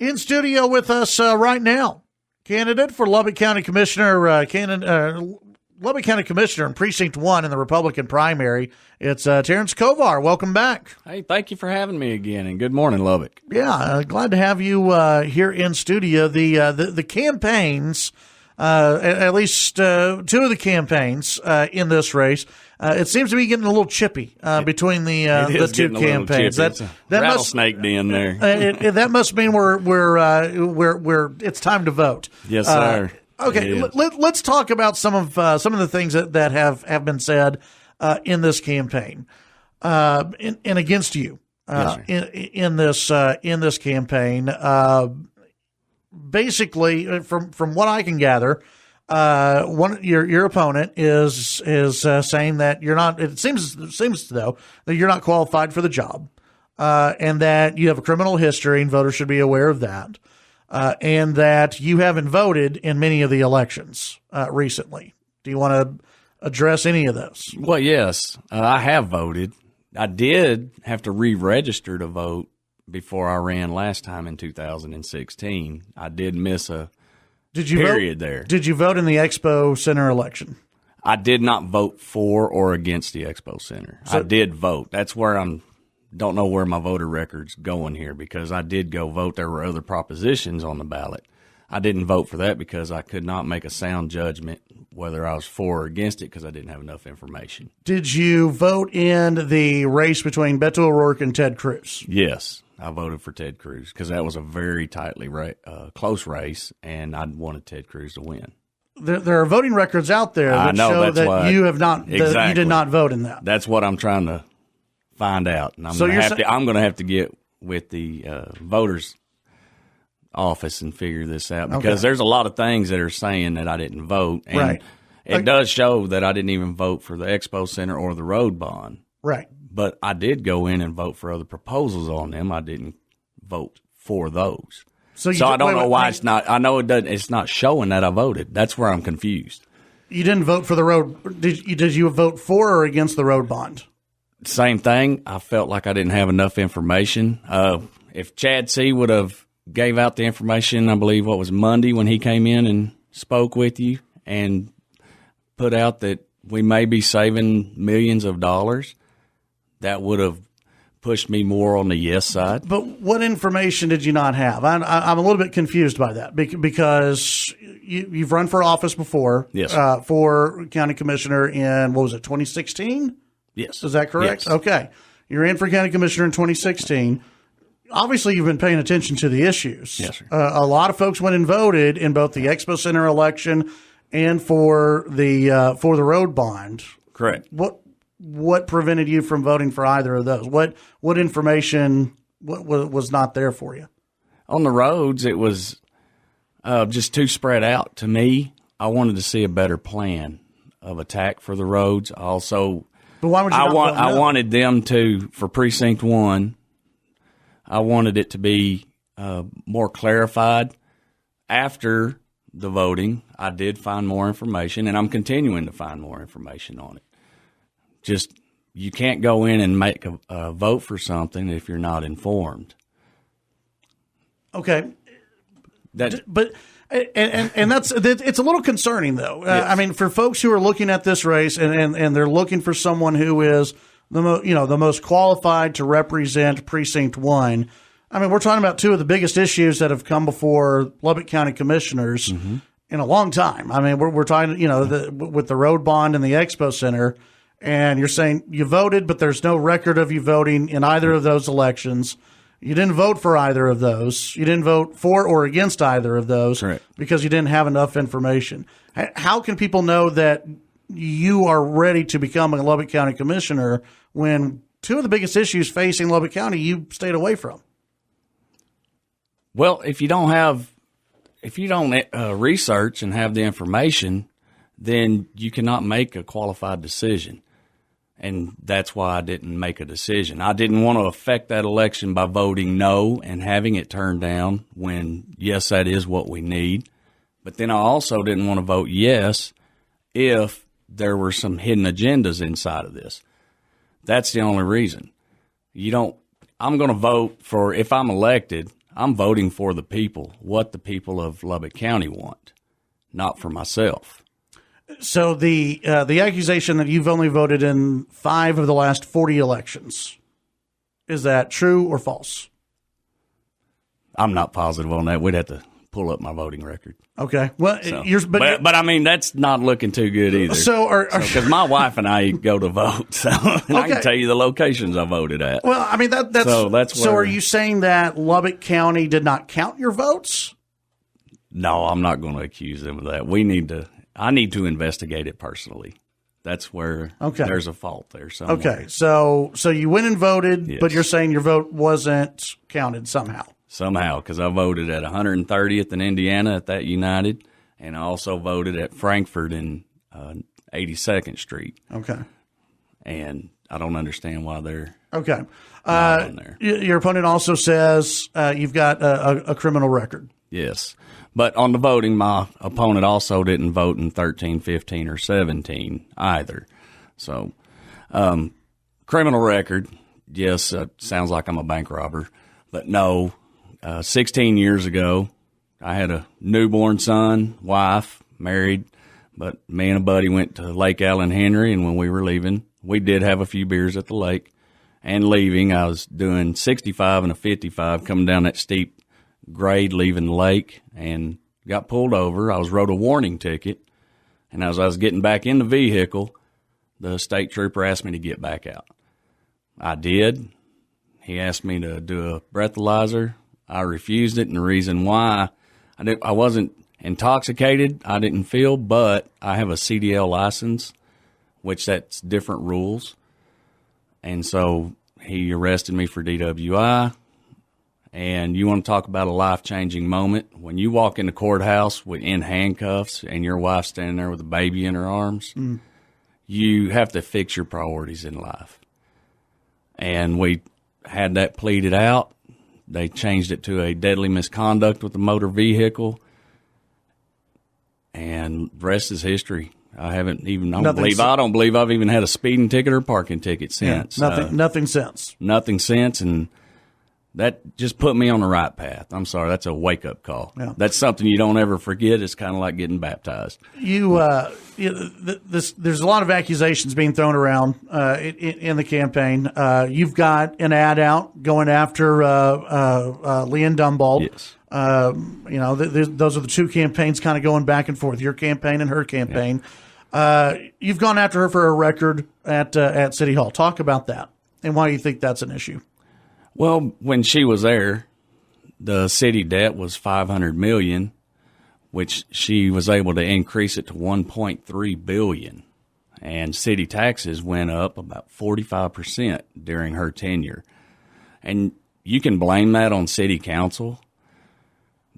In studio with us right now, candidate for Lubbock County Commissioner, Lubbock County Commissioner in Precinct 1 in the Republican primary. It's Terence Kovar. Welcome back. Hey, thank you for having me again, and good morning, Lubbock. Yeah, glad to have you here in studio. The campaigns, at least two of the campaigns in this race, it seems to be getting a little chippy between the two campaigns. That rattlesnake den there. That must mean we're it's time to vote. Yes, sir. Okay, let's talk about some of the things that have been said in this campaign and against you in this campaign. Basically, from what I can gather, your opponent is saying that you're not. It seems though that you're not qualified for the job, and that you have a criminal history, and voters should be aware of that, and that you haven't voted in many of the elections recently. Do you want to address any of those? Well, yes, I have voted. I did have to re-register to vote before I ran last time in 2016. I did miss a period there. Did you vote in the Expo Center election? I did not vote for or against the Expo Center. So, I did vote. That's where don't know where my voter record's going here, because I did go vote. There were other propositions on the ballot. I didn't vote for that because I could not make a sound judgment whether I was for or against it because I didn't have enough information. Did you vote in the race between Beto O'Rourke and Ted Cruz? Yes, I voted for Ted Cruz because that was a very tightly close race, and I wanted Ted Cruz to win. There are voting records out there that show that you have not. Exactly. You did not vote in that. That's what I'm trying to find out, and I'm going to have to get with the voters' office and figure this out, because there's a lot of things that are saying that I didn't vote, and it does show that I didn't even vote for the Expo Center or the road bond. Right. But I did go in and vote for other proposals on them. I didn't vote for those. So I don't know why it's not. I know it doesn't. It's not showing that I voted. That's where I'm confused. You didn't vote for the road. Did you vote for or against the road bond? Same thing. I felt like I didn't have enough information. If Chad C. would have gave out the information, I believe what was Monday when he came in and spoke with you and put out that we may be saving millions of dollars, that would have pushed me more on the yes side. But what information did you not have? I'm a little bit confused by that, because you've run for office before. Yes. For county commissioner in, what was it, 2016? Yes. Is that correct? Yes. Okay. You ran for county commissioner in 2016. Obviously, you've been paying attention to the issues. Yes, sir. A lot of folks went and voted in both the Expo Center election and for the road bond. Correct. What prevented you from voting for either of those? What information was not there for you? On the roads, it was just too spread out to me. I wanted to see a better plan of attack for the roads. Also, but why would you I wanted them to, for Precinct 1, I wanted it to be more clarified. After the voting, I did find more information, and I'm continuing to find more information on it. Just, you can't go in and make a vote for something if you're not informed. Okay. But that's it's a little concerning, though. Yes. I mean, for folks who are looking at this race and they're looking for someone who is the most qualified to represent Precinct 1. I mean, we're talking about two of the biggest issues that have come before Lubbock County Commissioners in a long time. I mean, we're talking, with the road bond and the Expo Center, and you're saying you voted, but there's no record of you voting in either of those elections. You didn't vote for either of those. You didn't vote for or against either of those. Correct. Because you didn't have enough information. How can people know that you are ready to become a Lubbock County Commissioner when two of the biggest issues facing Lubbock County you stayed away from? Well, if you don't research and have the information, then you cannot make a qualified decision. And that's why I didn't make a decision. I didn't want to affect that election by voting no and having it turned down when, yes, that is what we need. But then I also didn't want to vote yes if there were some hidden agendas inside of this. That's the only reason. I'm going to vote for, if I'm elected, I'm voting for the people, what the people of Lubbock County want, not for myself. So the accusation that you've only voted in 5 of the last 40 elections, is that true or false? I'm not positive on that. We'd have to pull up my voting record. Okay. Well, so, but I mean, that's not looking too good either. So, because my wife and I go to vote, so okay. I can tell you the locations I voted at. Well, I mean, that's where, so are you saying that Lubbock County did not count your votes? No, I'm not going to accuse them of that. I need to investigate it personally. That's where there's a fault there somewhere. Okay. So you went and voted, yes. But you're saying your vote wasn't counted somehow. Somehow, because I voted at 130th in Indiana at that United, and I also voted at Frankfurt in 82nd Street. Okay. And I don't understand why they're okay. Not on there. Your opponent also says you've got a criminal record. Yes. But on the voting, my opponent also didn't vote in 13, 15, or 17 either. So, criminal record, yes, sounds like I'm a bank robber, but no. 16 years ago, I had a newborn son, wife, married, but me and a buddy went to Lake Allen Henry, and when we were leaving, we did have a few beers at the lake. And leaving, I was doing 65 and a 55 coming down that steep grade leaving the lake and got pulled over. I was wrote a warning ticket, and as I was getting back in the vehicle, the state trooper asked me to get back out. I did. He asked me to do a breathalyzer. I refused it, and the reason why, I wasn't intoxicated, I didn't feel, but I have a CDL license, which that's different rules. And so he arrested me for DWI. And you want to talk about a life-changing moment? When you walk in the courthouse in handcuffs and your wife's standing there with a baby in her arms, you have to fix your priorities in life. And we had that pleaded out. They changed it to a deadly misconduct with a motor vehicle, and the rest is history. I don't believe I've even had a speeding ticket or parking ticket since. Yeah, nothing since. Nothing since, and that just put me on the right path. I'm sorry, that's a wake-up call. Yeah. That's something you don't ever forget. It's kind of like getting baptized. There's a lot of accusations being thrown around in the campaign. You've got an ad out going after Leanne Dumbold. Yes. Those are the two campaigns kind of going back and forth, your campaign and her campaign. Yeah. You've gone after her for a record at City Hall. Talk about that and why you think that's an issue. Well, when she was there, the city debt was $500 million, which she was able to increase it to $1.3 billion. And city taxes went up about 45% during her tenure. And you can blame that on city council,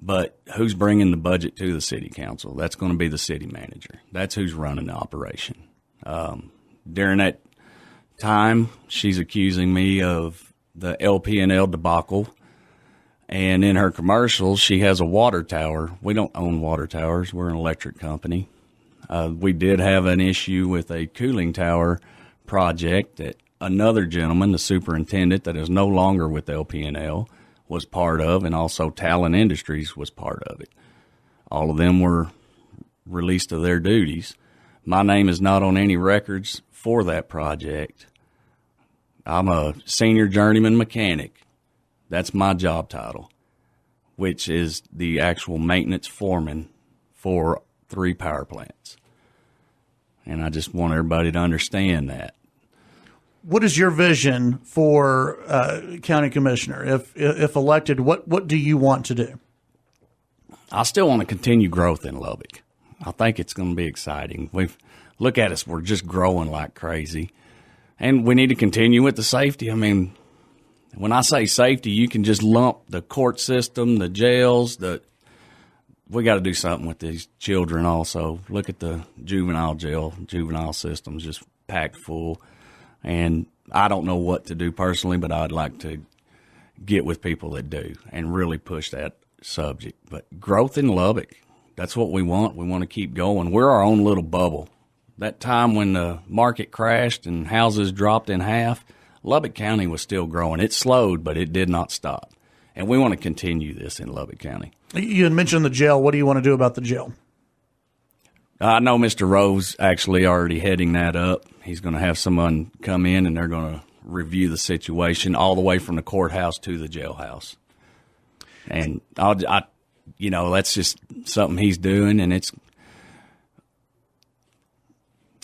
but who's bringing the budget to the city council? That's going to be the city manager. That's who's running the operation. During that time, she's accusing me of the LP&L debacle, and in her commercials, she has a water tower. We don't own water towers. We're an electric company. We did have an issue with a cooling tower project that another gentleman, the superintendent that is no longer with LP&L, was part of, and also Talon Industries was part of it. All of them were released of their duties. My name is not on any records for that project. I'm a senior journeyman mechanic. That's my job title, which is the actual maintenance foreman for 3 power plants. And I just want everybody to understand that. What is your vision for county commissioner? If elected, what do you want to do? I still want to continue growth in Lubbock. I think it's going to be exciting. Look at us. We're just growing like crazy. And we need to continue with the safety. I mean, when I say safety, you can just lump the court system, the jails, we got to do something with these children also. Look at the juvenile system's just packed full. And I don't know what to do personally, but I'd like to get with people that do and really push that subject. But growth in Lubbock, that's what we want. We want to keep going. We're our own little bubble. That time when the market crashed and houses dropped in half, Lubbock County was still growing. It slowed, but it did not stop. And we want to continue this in Lubbock County. You had mentioned the jail. What do you want to do about the jail? I know Mr. Rose actually already heading that up. He's going to have someone come in, and they're going to review the situation all the way from the courthouse to the jailhouse. And that's just something he's doing, and it's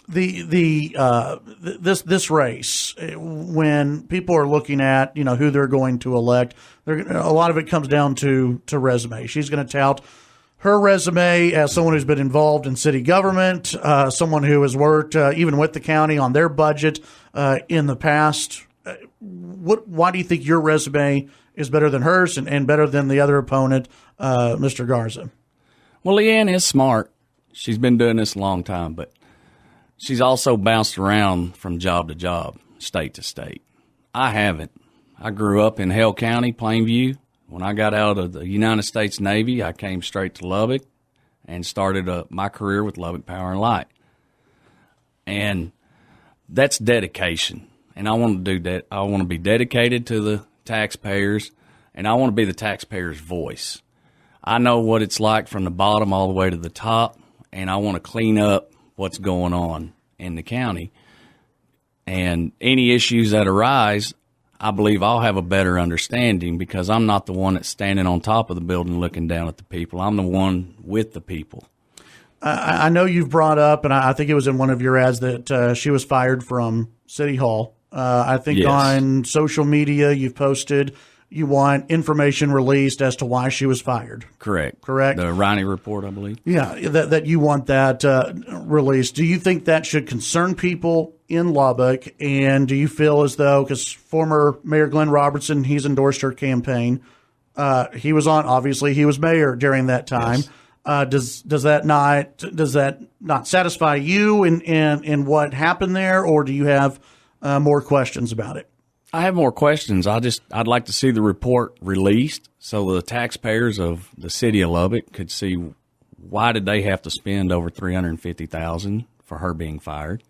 this race. When people are looking at who they're going to elect, a lot of it comes down to resume. She's going to tout her resume as someone who's been involved in city government, someone who has worked even with the county on their budget in the past. Why do you think your resume is better than hers and better than the other opponent, Mr. Garza? Well, Leanne is smart. She's been doing this a long time, but she's also bounced around from job to job, state to state. I haven't. I grew up in Hale County, Plainview. When I got out of the United States Navy, I came straight to Lubbock and started my career with Lubbock Power and Light. And that's dedication. And I want to do that. I want to be dedicated to the taxpayers, and I want to be the taxpayer's voice. I know what it's like from the bottom all the way to the top, and I want to clean up what's going on in the county. And any issues that arise, I believe I'll have a better understanding because I'm not the one that's standing on top of the building looking down at the people. I'm the one with the people. I know you've brought up, and I think it was in one of your ads, that she was fired from City Hall. I think yes. On social media you've posted you want information released as to why she was fired. Correct. The Riney report, I believe. Yeah, that you want that released. Do you think that should concern people in Lubbock? And do you feel as though, because former Mayor Glenn Robertson, he's endorsed her campaign. He was obviously he was mayor during that time. Yes. Does that not satisfy you in what happened there, or do you have more questions about it? I have more questions. I'd like to see the report released so the taxpayers of the city of Lubbock could see why did they have to spend over $350,000 for her being fired.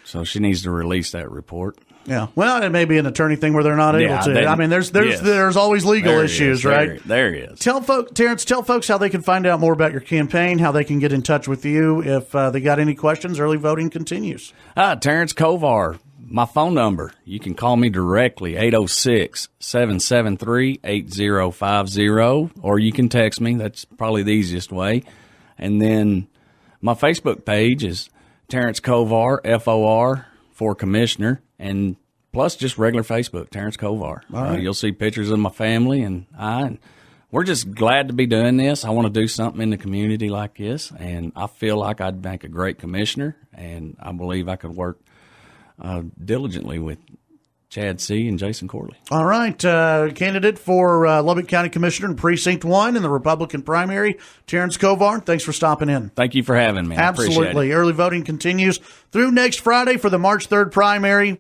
So she needs to release that report. Yeah. Well, it may be an attorney thing where they're not able to. I mean, there's always legal issues, right? There is. Terrence, tell folks how they can find out more about your campaign, how they can get in touch with you if they got any questions. Early voting continues. Terence Kovar. My phone number, you can call me directly, 806-773-8050, or you can text me. That's probably the easiest way. And then my Facebook page is Terence Kovar, FOR, for Commissioner, and plus just regular Facebook, Terence Kovar. Right. You'll see pictures of my family and I. And we're just glad to be doing this. I want to do something in the community like this, and I feel like I'd make a great commissioner, and I believe I could work diligently with Chad C. and Jason Corley. All right. Candidate for Lubbock County Commissioner in Precinct 1 in the Republican primary, Terence Kovar. Thanks for stopping in. Thank you for having me. Absolutely. I appreciate it. Early voting continues through next Friday for the March 3rd primary.